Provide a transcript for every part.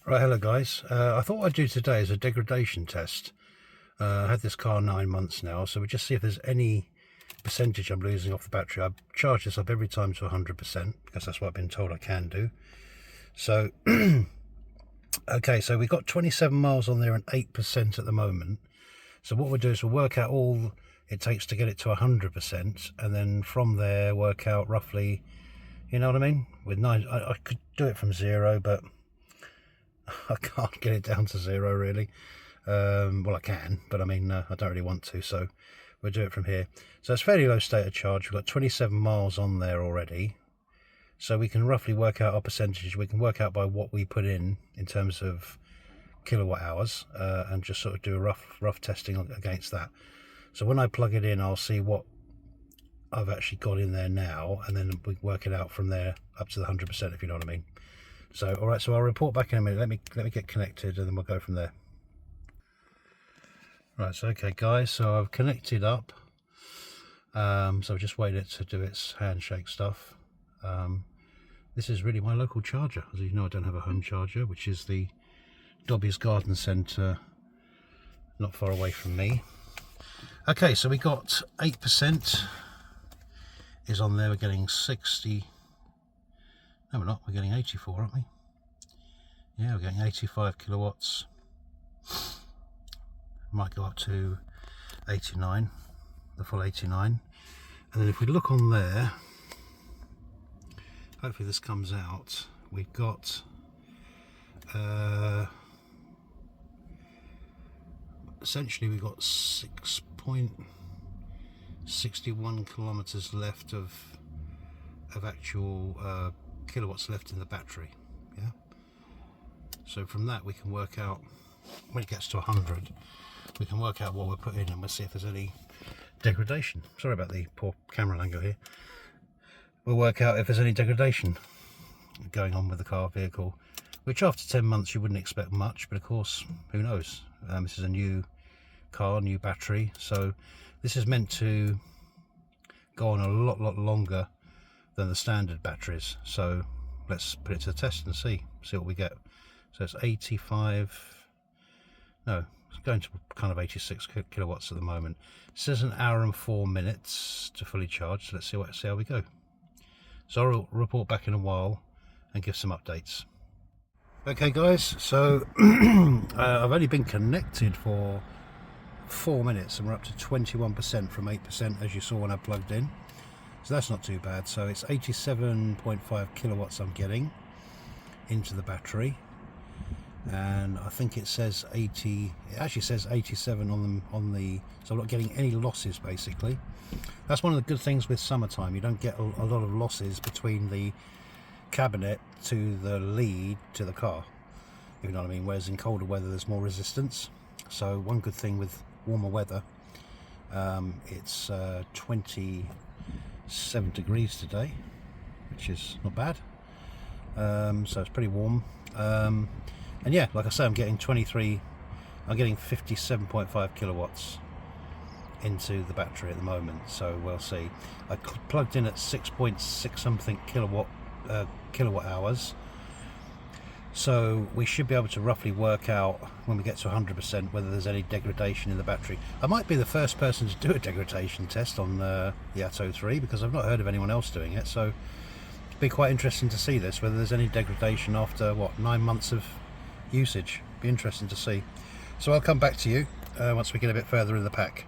Right, hello guys. I thought I'd do today as a degradation test. I had this car 9 months now, so we'll just see if there's any percentage I'm losing off the battery. I charge this up every time to 100% because that's what I've been told I can do. So, okay, so we've got 27 miles on there and 8% at the moment. So what we'll do is we'll work out all it takes to get it to 100%, and then from there work out roughly, you know what I mean? With 9, I could do it from 0, but I can't get it down to 0 really. Well, I can, but I mean, I don't really want to, so we'll do it from here. So it's fairly low state of charge. We've got 27 miles on there already, so we can roughly work out our percentage. We can work out by what we put in terms of kilowatt hours, and just sort of do a rough testing against that. So when I plug it in, I'll see what I've actually got in there now, and then we work it out from there up to the 100%, if you know what I mean. So, all right, so I'll report back in a minute. Let me get connected, and then we'll go from there. Right, so okay, guys, so I've connected up. So I've just waited it to do its handshake stuff. This is really my local charger. As you know, I don't have a home charger, which is the Dobby's Garden Centre, not far away from me. Okay, so we got 8% is on there. We're getting 60. No, we're not. We're getting 84, aren't we? Yeah, we're getting 85 kilowatts. Might go up to 89, the full 89. And then if we look on there, hopefully this comes out. We've got essentially we've got 6.61 kilometers left of actual kilowatts left in the battery. Yeah, so from that we can work out, when it gets to 100, we can work out what we're putting in, and we'll see if there's any degradation. Sorry about the poor camera angle here. We'll work out if there's any degradation going on with the vehicle, which after 10 months you wouldn't expect much, but of course, who knows. This is a new car, new battery, so this is meant to go on a lot longer than the standard batteries. So let's put it to the test and see what we get. So it's 85, no, it's going to kind of 86 kilowatts at the moment. It says an hour and 4 minutes to fully charge, so let's see how we go. So I'll report back in a while and give some updates. Okay guys, so I've only been connected for 4 minutes and we're up to 21% from 8%, as you saw when I plugged in. So that's not too bad. So it's 87.5 kilowatts I'm getting into the battery, and I think it says 80. It actually says 87 on the. So I'm not getting any losses basically. That's one of the good things with summertime. You don't get a lot of losses between the cabinet to the lead to the car, if you know what I mean. Whereas in colder weather there's more resistance. So one good thing with warmer weather, it's 27 degrees today, which is not bad. So it's pretty warm. And yeah, like I say, I'm getting 57.5 kilowatts into the battery at the moment, so we'll see. I plugged in at 6.6 something kilowatt hours, so we should be able to roughly work out when we get to 100% whether there's any degradation in the battery. I might be the first person to do a degradation test on the Atto3, because I've not heard of anyone else doing it, so it'd be quite interesting to see this, whether there's any degradation after, what, 9 months of usage. Be interesting to see. So I'll come back to you once we get a bit further in the pack.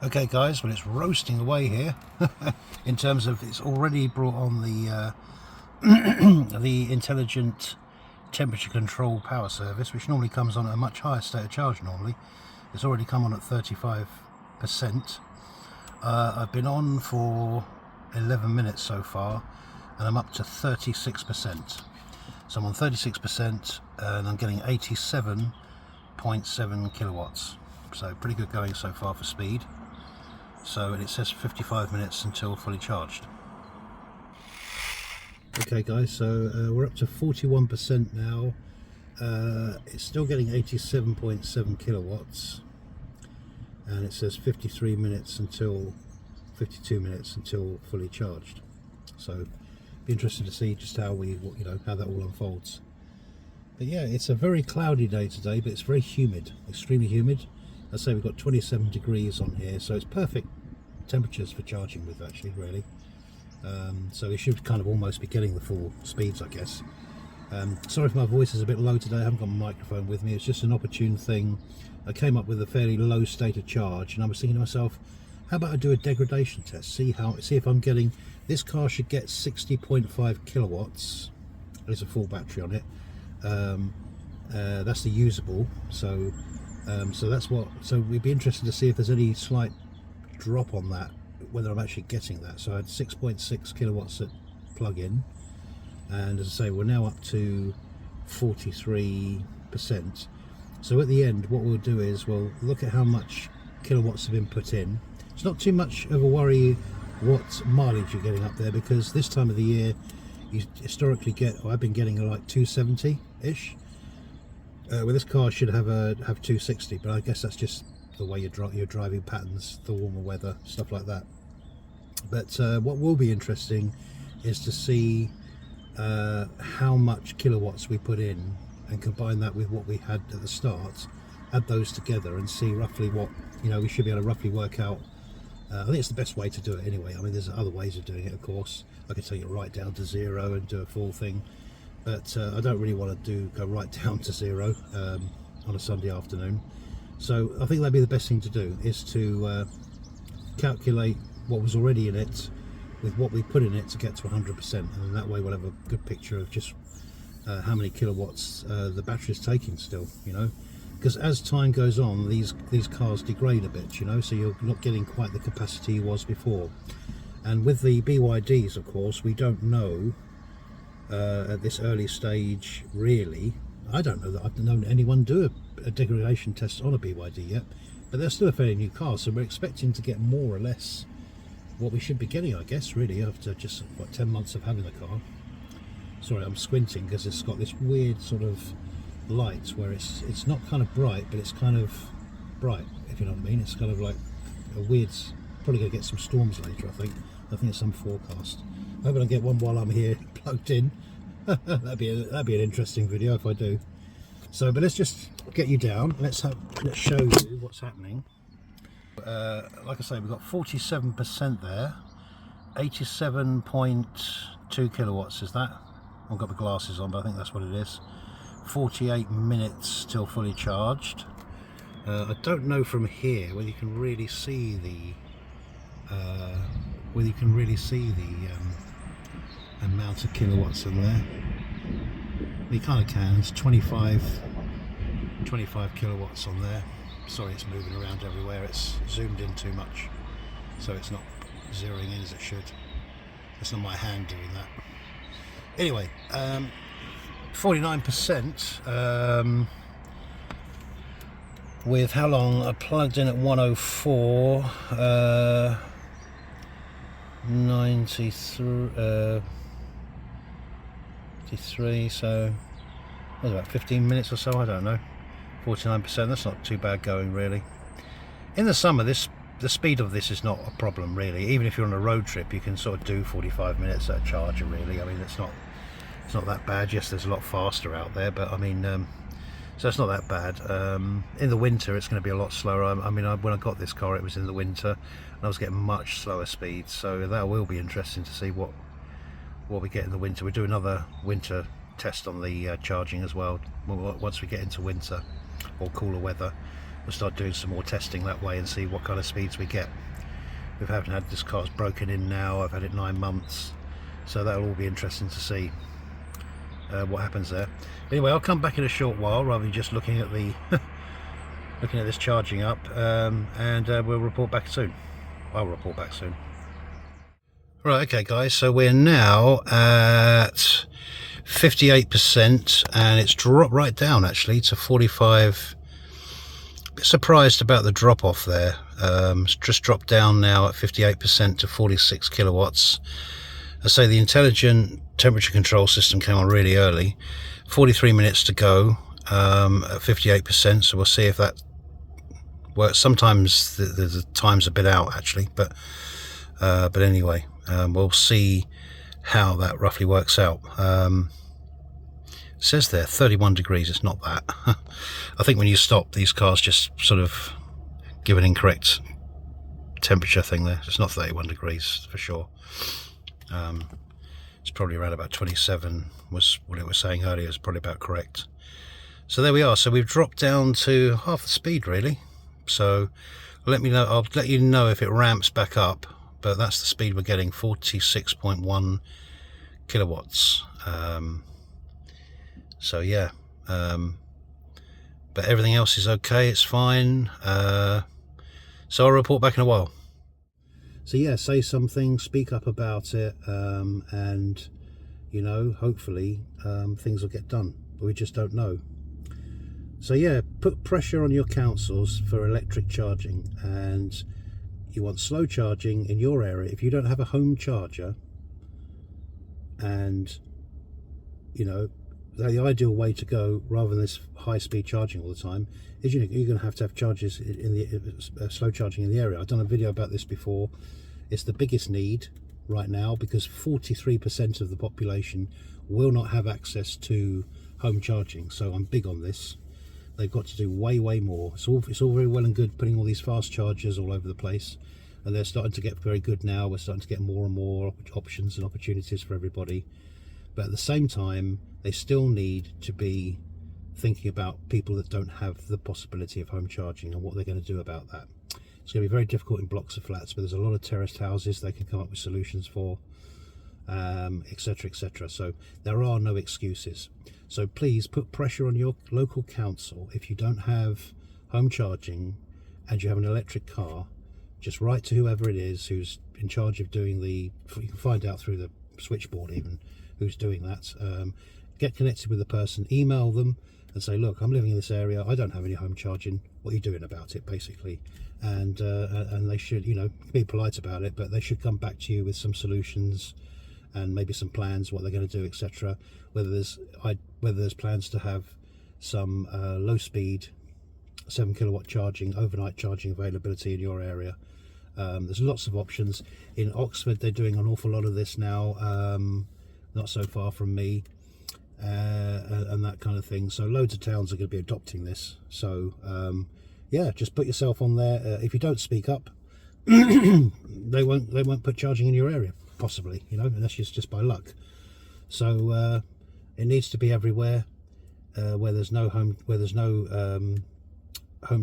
Okay guys, well, it's roasting away here in terms of, it's already brought on the the intelligent temperature control power service, which normally comes on at a much higher state of charge. Normally it's already come on at 35%. I've been on for 11 minutes so far, and I'm up to 36%. So I'm on 36% and I'm getting 87.7 kilowatts. So pretty good going so far for speed. So, and it says 55 minutes until fully charged. Okay guys, so we're up to 41% now. It's still getting 87.7 kilowatts, and it says 52 minutes until fully charged. So be interested to see just how how that all unfolds. But yeah, it's a very cloudy day today, but it's very humid, extremely humid. I say we've got 27 degrees on here, so it's perfect temperatures for charging with, actually, really. So we should kind of almost be getting the full speeds, I guess. Sorry if my voice is a bit low today. I haven't got my microphone with me. It's just an opportune thing. I came up with a fairly low state of charge, and I was thinking to myself, how about I do a degradation test, see if I'm getting, this car should get 60.5 kilowatts. There's a full battery on it. That's the usable, so so we'd be interested to see if there's any slight drop on that, whether I'm actually getting that. So I had 6.6 kilowatts at plug-in, and as I say, we're now up to 43%. So at the end, what we'll do is we'll look at how much kilowatts have been put in. It's not too much of a worry what mileage you're getting up there, because this time of the year you historically get, I've been getting like 270-ish. Well, this car should have 260, but I guess that's just the way your driving patterns, the warmer weather, stuff like that. But what will be interesting is to see how much kilowatts we put in and combine that with what we had at the start, add those together and see roughly what, we should be able to roughly work out. I think it's the best way to do it anyway. I mean, there's other ways of doing it, of course. I could take it right down to zero and do a full thing, but I don't really want to go right down to zero on a Sunday afternoon. So I think that'd be the best thing to do, is to calculate what was already in it with what we put in it to get to 100%, and that way we'll have a good picture of just how many kilowatts the battery is taking still, because as time goes on, these cars degrade a bit, so you're not getting quite the capacity you was before. And with the BYDs, of course, we don't know at this early stage, really. I don't know that I've known anyone do a degradation test on a BYD yet, but they're still a fairly new car, so we're expecting to get more or less what we should be getting, I guess, really, after just 10 months of having the car. Sorry, I'm squinting because it's got this weird sort of light where it's not kind of bright, but it's kind of bright, if you know what I mean. It's kind of like a weird, probably going to get some storms later, I think it's some forecast. I hope I don't get one while I'm here plugged in. that'd be an interesting video if I do. So, but let's just get you down. Let's show you what's happening. Like I say, we've got 47% there, 87.2 kilowatts is that. I've got the glasses on, but I think that's what it is. 48 minutes till fully charged. I don't know from here whether you can really see the amount of kilowatts in there. You kind of can. It's 25 kilowatts on there. Sorry, it's moving around everywhere. It's zoomed in too much, so it's not zeroing in as it should. It's not my hand doing that. Anyway, 49%, with how long? I plugged in at 104, 93, so what was about 15 minutes or so, I don't know. 49%, that's not too bad going, really. In the summer, the speed of this is not a problem, really. Even if you're on a road trip, you can sort of do 45 minutes at a charger, really. I mean, it's not that bad. Yes, there's a lot faster out there, but I mean, so it's not that bad. In the winter, it's going to be a lot slower. I mean, when I got this car, it was in the winter, and I was getting much slower speeds, so that will be interesting to see what we get in the winter. We do another winter test on the charging as well. Once we get into winter or cooler weather, we'll start doing some more testing that way and see what kind of speeds we get. We haven't had this car's broken in now. I've had it 9 months, so that'll all be interesting to see what happens there. Anyway, I'll come back in a short while rather than just looking at the looking at this charging up, and we'll report back soon. I'll report back soon. Right, okay guys, so we're now at 58%, and it's dropped right down actually to 45. A bit surprised about the drop off there. It's just dropped down now at 58% to 46 kilowatts. I say the intelligent temperature control system came on really early. 43 minutes to go at 58%, so we'll see if that works. Sometimes the time's a bit out actually, but anyway, we'll see how that roughly works out. says there 31 degrees. It's not that. I think when you stop, these cars just sort of give an incorrect temperature thing there. It's not 31 degrees for sure. It's probably around about 27 was what it was saying earlier. It's probably about correct. So there we are. So we've dropped down to half the speed really. So let me know. I'll let you know if it ramps back up. But that's the speed we're getting, 46.1 kilowatts. So yeah. But everything else is okay. It's fine. So I'll report back in a while. So yeah, say something, speak up about it, and you know, hopefully things will get done, but we just don't know. So yeah, put pressure on your councils for electric charging, and you want slow charging in your area. If you don't have a home charger, and you know, the ideal way to go, rather than this high-speed charging all the time, is you're going to have charges in the slow charging in the area. I've done a video about this before. It's the biggest need right now because 43% of the population will not have access to home charging. So I'm big on this. They've got to do way more. It's all very well and good putting all these fast chargers all over the place, and they're starting to get very good now. We're starting to get more and more options and opportunities for everybody. But at the same time, they still need to be thinking about people that don't have the possibility of home charging and what they're going to do about that. It's going to be very difficult in blocks of flats, but there's a lot of terraced houses they can come up with solutions for, etc, etc. So there are no excuses. So please put pressure on your local council. If you don't have home charging and you have an electric car, just write to whoever it is who's in charge of doing the, you can find out through the switchboard even who's doing that. Get connected with the person, email them and say, look, I'm living in this area, I don't have any home charging, what are you doing about it, basically? And they should, you know, be polite about it, but they should come back to you with some solutions and maybe some plans, what they're going to do, etc. Whether there's plans to have some low speed 7 kilowatt charging, overnight charging availability in your area. There's lots of options. In Oxford they're doing an awful lot of this now, not so far from me, and that kind of thing. So loads of towns are going to be adopting this. So yeah, just put yourself on there. If you don't speak up, they won't put charging in your area, possibly, you know, unless it's just by luck. So it needs to be everywhere where there's no home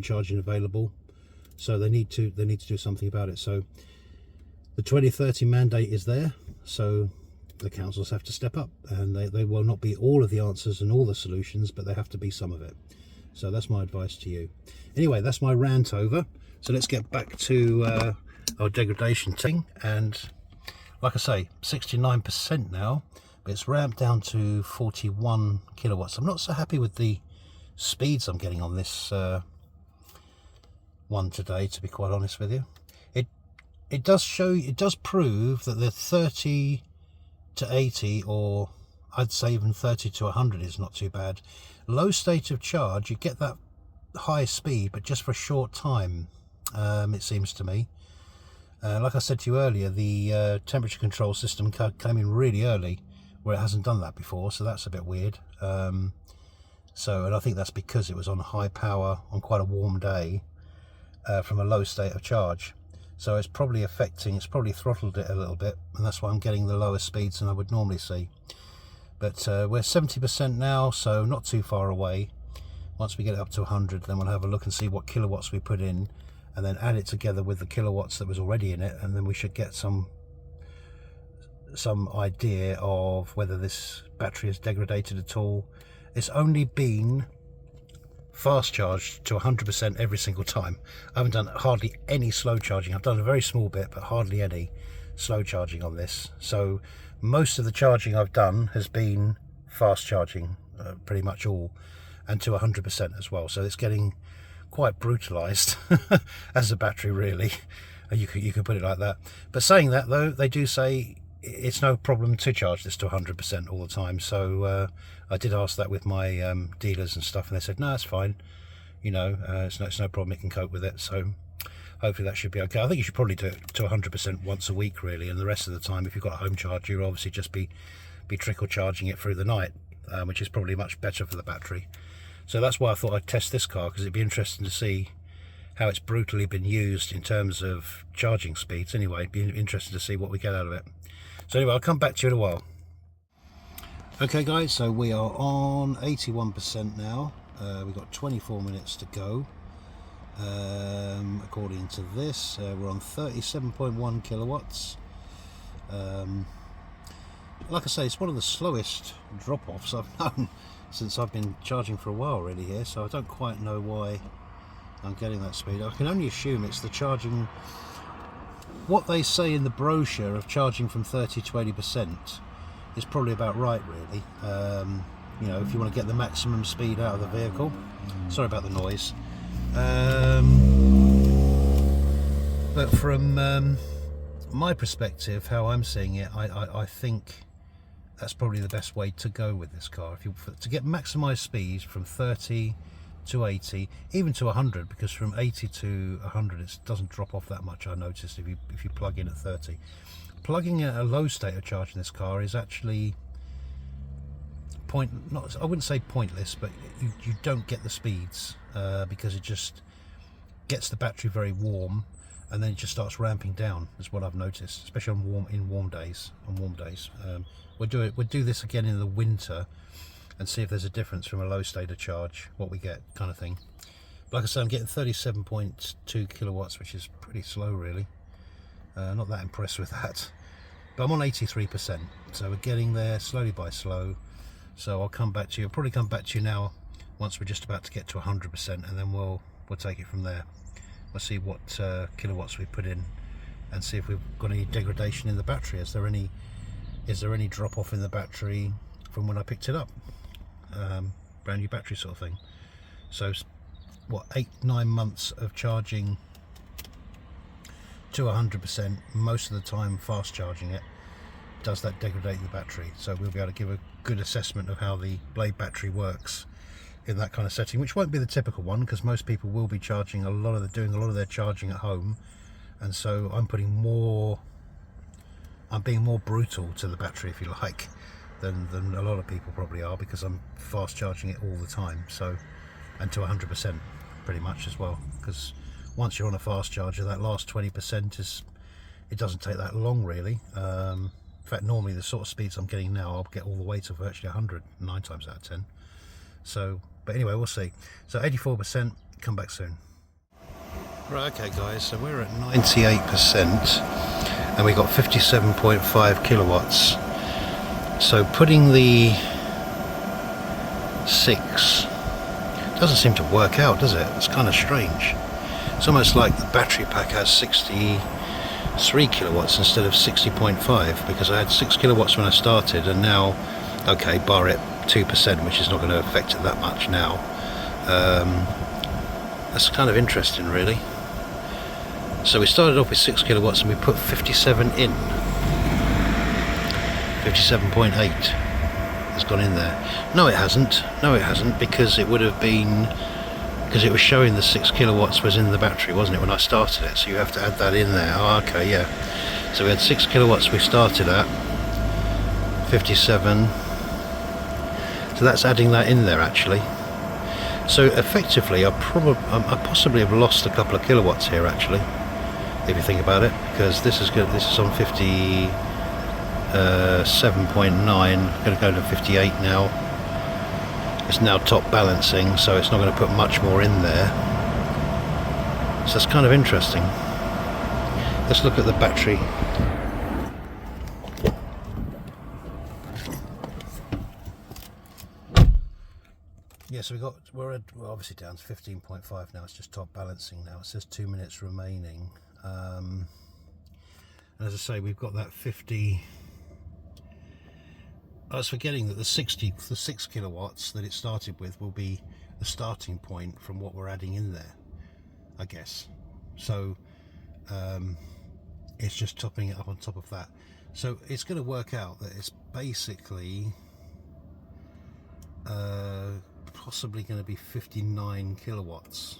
charging available. So they need to do something about it. So the 2030 mandate is there, so the councils have to step up, and they will not be all of the answers and all the solutions, but they have to be some of it. So that's my advice to you. Anyway, that's my rant over. So let's get back to our degradation thing. And like I say, 69% now, but it's ramped down to 41 kilowatts. I'm not so happy with the speeds I'm getting on this one today, to be quite honest with you. It does prove that the 30 to 80, or I'd say even 30 to 100 is not too bad. Low state of charge, you get that high speed, but just for a short time, it seems to me. Like I said to you earlier, the temperature control system came in really early, where it hasn't done that before, so that's a bit weird. And I think that's because it was on high power on quite a warm day, from a low state of charge. So it's probably throttled it a little bit, and that's why I'm getting the lower speeds than I would normally see. But we're 70% now, so not too far away. Once we get it up to 100, then we'll have a look and see what kilowatts we put in, and then add it together with the kilowatts that was already in it, and then we should get some idea of whether this battery is degraded at all. It's only been fast charged to 100% every single time. I haven't done hardly any slow charging. I've done a very small bit, but hardly any slow charging on this. So most of the charging I've done has been fast charging, pretty much all, and to 100% as well. So it's getting quite brutalized as a battery, really. You could put it like that. But saying that though, they do say it's no problem to charge this to 100% all the time. So I did ask that with my dealers and stuff, and they said no, it's fine, you know, it's no problem, it can cope with it. So hopefully that should be okay. I think you should probably do it to 100% once a week really, and the rest of the time, if you've got a home charger, you'll obviously just be trickle charging it through the night. which is probably much better for the battery. So that's why I thought I'd test this car, because it'd be interesting to see how it's brutally been used in terms of charging speeds. Anyway, it'd be interesting to see what we get out of it. So anyway, I'll come back to you in a while. Okay guys, so we are on 81% now. We've got 24 minutes to go. According to this, we're on 37.1 kilowatts. Like I say, it's one of the slowest drop-offs I've known since I've been charging for a while really here, so I don't quite know why I'm getting that speed. I can only assume it's the charging, what they say in the brochure of charging from 30 to 80% is probably about right really. You know, if you want to get the maximum speed out of the vehicle. Sorry about the noise. But from my perspective, how I'm seeing it, I think that's probably the best way to go with this car. If you to get maximised speed from 30 to 80, even to 100, because from 80 to 100 it doesn't drop off that much. I noticed if you plug in at 30, plugging at a low state of charge in this car is actually I wouldn't say pointless, but you don't get the speeds because it just gets the battery very warm, and then it just starts ramping down. Is what I've noticed, especially on warm days. We'll do this again in the winter and see if there's a difference from a low state of charge, what we get, kind of thing. Like I said, I'm getting 37.2 kilowatts, which is pretty slow really. Not that impressed with that, but I'm on 83%, so we're getting there slowly by slow. So I'll come back to you. I'll probably come back to you now once we're just about to get to 100%, and then we'll take it from there. We'll see what kilowatts we put in and see if we've got any degradation in the battery. Is there any drop off in the battery from when I picked it up? Brand new battery sort of thing. So what, 8-9 months of charging to 100%, most of the time fast charging it, does that degrade the battery? So we'll be able to give a good assessment of how the Blade battery works in that kind of setting, which won't be the typical one, because most people will be charging doing a lot of their charging at home, and so I'm being more brutal to the battery, if you like, than a lot of people probably are, because I'm fast charging it all the time. So, and to 100% pretty much as well, because once you're on a fast charger, that last 20% it doesn't take that long really. In fact, normally the sort of speeds I'm getting now, I'll get all the way to virtually 100 9 times out of 10. So, but anyway, we'll see. So 84%, come back soon. Right, okay guys, so we're at 98% and we got 57.5 kilowatts. So putting the 6 doesn't seem to work out, does it? It's kind of strange. It's almost like the battery pack has 63 kilowatts instead of 60.5, because I had 6 kilowatts when I started, and now, okay, bar it 2%, which is not going to affect it that much now. That's kind of interesting really. So we started off with 6 kilowatts and we put 57 in. 57.8 has gone in there. No it hasn't, because it would have been, because it was showing the 6 kilowatts was in the battery, wasn't it, when I started it? So you have to add that in there. Oh, okay, yeah. So we had 6 kilowatts we started at, 57. So that's adding that in there actually. So effectively I possibly have lost a couple of kilowatts here actually, if you think about it, because this is good. This is on 57.9, going to go to 58 now. It's now top balancing, so it's not going to put much more in there. So that's kind of interesting. Let's look at the battery. Yeah, so we're obviously down to 15.5 now. It's just top balancing now. It says 2 minutes remaining. And as I say, we've got that 50. I was forgetting that the 6 kilowatts that it started with will be the starting point from what we're adding in there, I guess. So it's just topping it up on top of that. So it's going to work out that it's basically possibly going to be 59 kilowatts.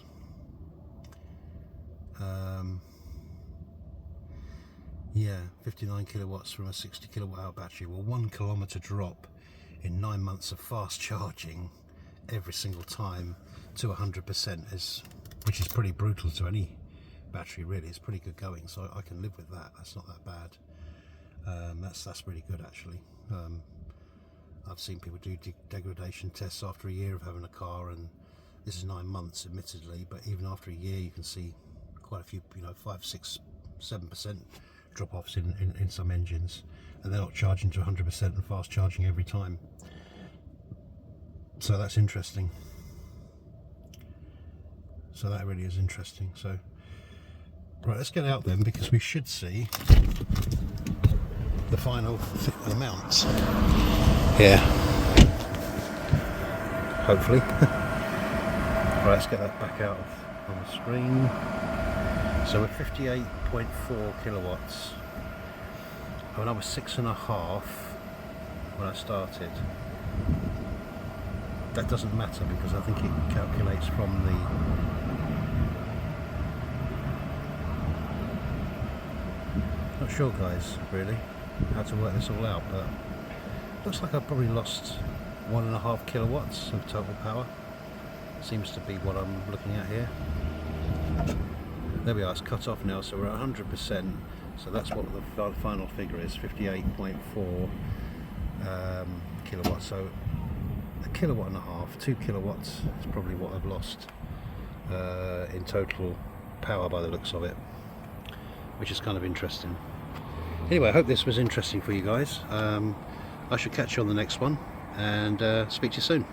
Yeah, 59 kilowatts from a 60 kilowatt hour battery. Well, 1 kilometer drop in 9 months of fast charging every single time to 100% is, which is pretty brutal to any battery really. It's pretty good going, so I can live with that. That's not that bad. That's really good actually. I've seen people do degradation tests after a year of having a car, and this is 9 months admittedly, but even after a year you can see quite a few, 5, 6, 7% drop-offs in some engines, and they're not charging to 100% and fast charging every time. So that's interesting. So that really is interesting. So right, let's get out then, because we should see the final amount here, hopefully. Right, let's get that back out on the screen. So we're 58.4 kilowatts. When I was 6.5 when I started. That doesn't matter because I think it calculates from the not sure guys really how to work this all out, but looks like I've probably lost 1.5 kilowatts of total power. Seems to be what I'm looking at here. There we are, it's cut off now, so we're at 100%. So that's what the final figure is, 58.4 kilowatts. So 1.5 kilowatts, 2 kilowatts is probably what I've lost in total power by the looks of it, which is kind of interesting. Anyway, I hope this was interesting for you guys. I should catch you on the next one, and speak to you soon.